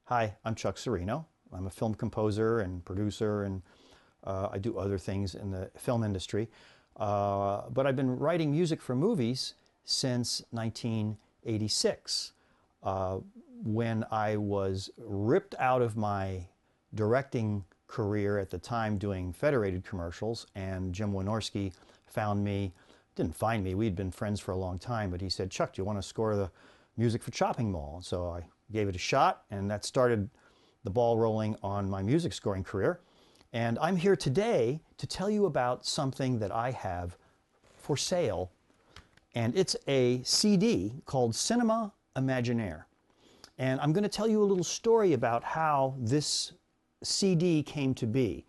Hi, I'm Chuck Cirino. I'm a film composer and producer, and I do other things in the film industry. But I've been writing music for movies since 1986, when I was ripped out of my directing career at the time doing Federated commercials, and Jim Wynorski found me, didn't find me, we'd been friends for a long time, but he said, "Chuck, do you want to score the music for Chopping Mall?" And so I gave it a shot, and that started the ball rolling on my music scoring career. And I'm here today to tell you about something that I have for sale, and it's a CD called CINEMA IMAGINAIRE. And I'm going to tell you a little story about how this CD came to be.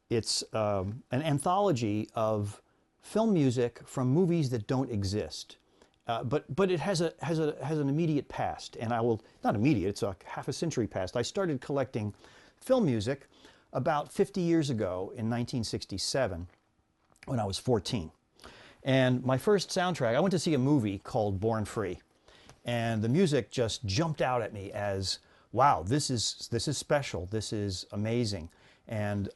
It's an anthology of film music from movies that don't exist. But it has an immediate past, and I will, not immediate, it's a half a century past. I started collecting film music about 50 years ago in 1967 when I was 14. And my first soundtrack, I went to see a movie called Born Free, and the music just jumped out at me as, wow, this is special, this is amazing. And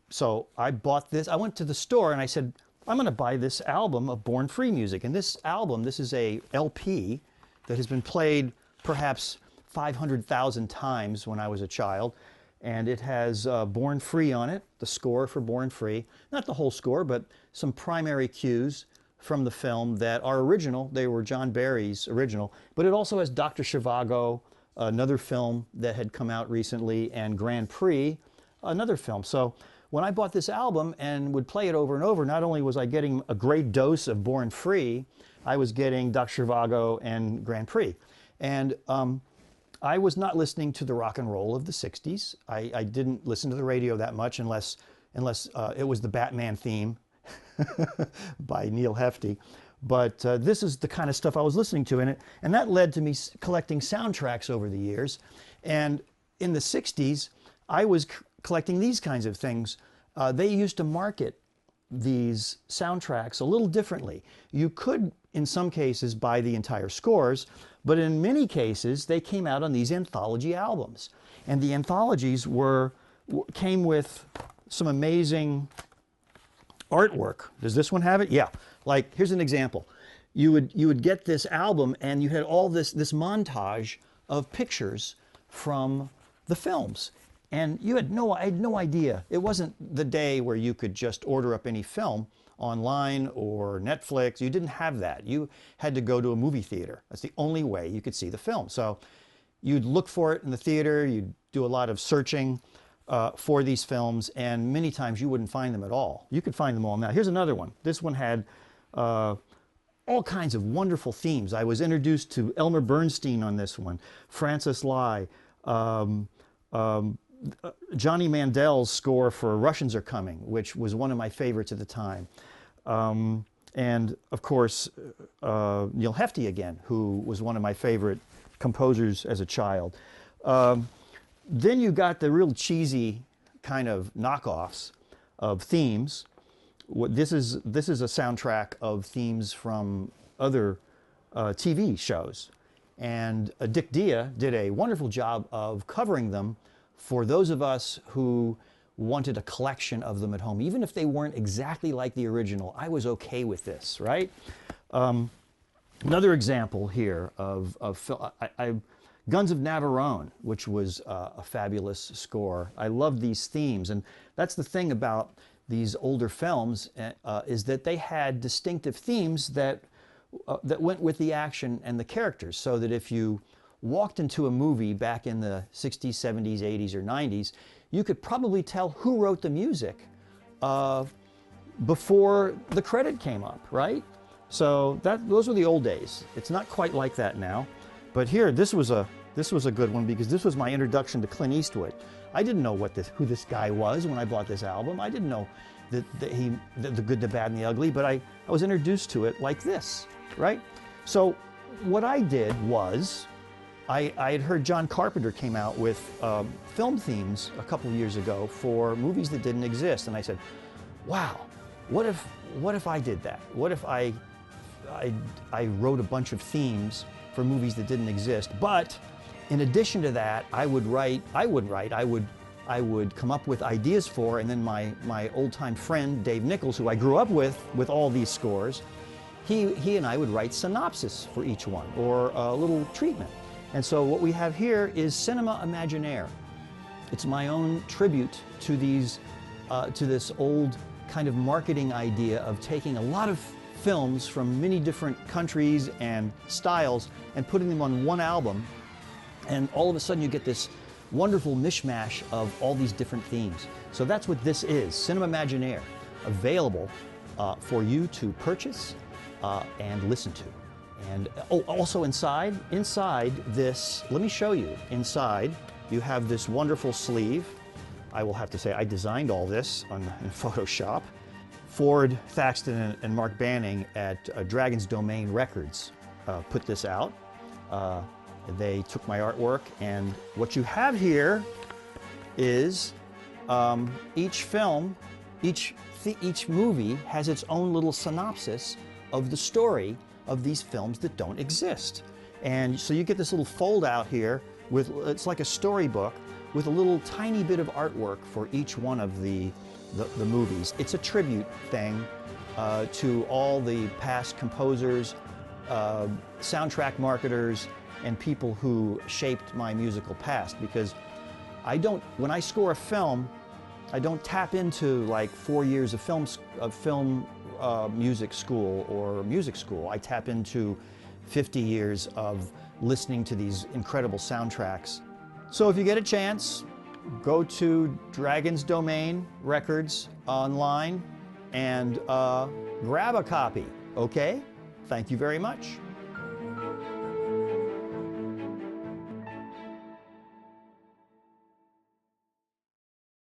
so I bought this. I went to the store and I said, I'm going to buy this album of Born Free music. And this album, this is a LP that has been played perhaps 500,000 times when I was a child. And it has Born Free on it, the score for Born Free. Not the whole score, but some primary cues from the film that are original. They were John Barry's original. But it also has Dr. Zhivago, another film that had come out recently, and Grand Prix, another film. So when I bought this album and would play it over and over, not only was I getting a great dose of Born Free, I was getting Dr. Zhivago and Grand Prix. And I was not listening to the rock and roll of the 60s. I didn't listen to the radio that much unless it was the Batman theme by Neil Hefti. But this is the kind of stuff I was listening to in it. And that led to me collecting soundtracks over the years. And in the 60s, I was collecting these kinds of things. They used to market these soundtracks a little differently. You could, in some cases, buy the entire scores, but in many cases, they came out on these anthology albums. And the anthologies came with some amazing artwork. Does this one have it? Yeah. Like, here's an example. You would get this album, and you had all this montage of pictures from the films. And I had no idea. It wasn't the day where you could just order up any film online or Netflix. You didn't have that. You had to go to a movie theater. That's the only way you could see the film. So you'd look for it in the theater. You'd do a lot of searching for these films, and many times you wouldn't find them at all. You could find them all now. Here's another one. This one had all kinds of wonderful themes. I was introduced to Elmer Bernstein on this one, Francis Lai, Johnny Mandel's score for Russians Are Coming, which was one of my favorites at the time. And of course, Neil Hefti again, who was one of my favorite composers as a child. Then you got the real cheesy kind of knockoffs of themes. This is a soundtrack of themes from other TV shows. And Dick Dia did a wonderful job of covering them for those of us who wanted a collection of them at home. Even if they weren't exactly like the original, I was okay with this, right? Another example here of Guns of Navarone, which was a fabulous score. I love these themes, and that's the thing about these older films, is that they had distinctive themes that went with the action and the characters, so that if you walked into a movie back in the 60s, 70s, 80s, or 90s, you could probably tell who wrote the music before the credit came up, right? So those were the old days. It's not quite like that now. But here, this was a good one, because this was my introduction to Clint Eastwood. I didn't know who this guy was when I bought this album. I didn't know the good, the bad, and the ugly, but I was introduced to it like this, right? So what I did was, I had heard John Carpenter came out with film themes a couple of years ago for movies that didn't exist, and I said, wow, what if I did that? What if I wrote a bunch of themes for movies that didn't exist, but In addition to that, I would come up with ideas for, and then my old-time friend, Dave Nichols, who I grew up with all these scores, he and I would write synopsis for each one, or a little treatment. And so what we have here is Cinema Imaginaire. It's my own tribute to these, to this old kind of marketing idea of taking a lot of films from many different countries and styles and putting them on one album, and all of a sudden you get this wonderful mishmash of all these different themes. So that's what this is, Cinema Imaginaire, available for you to purchase and listen to. And oh, also inside this, let me show you. Inside, you have this wonderful sleeve. I will have to say, I designed all this in Photoshop. Ford Thaxton and Mark Banning at Dragon's Domain Records put this out. They took my artwork, and what you have here is each film, each movie has its own little synopsis of the story of these films that don't exist. And so you get this little fold out here with, it's like a storybook with a little tiny bit of artwork for each one of the movies. It's a tribute thing to all the past composers, soundtrack marketers, and people who shaped my musical past, because when I score a film, I don't tap into like 4 years of film music school or music school. I tap into 50 years of listening to these incredible soundtracks. So if you get a chance, go to Dragon's Domain Records online and grab a copy, okay? Thank you very much.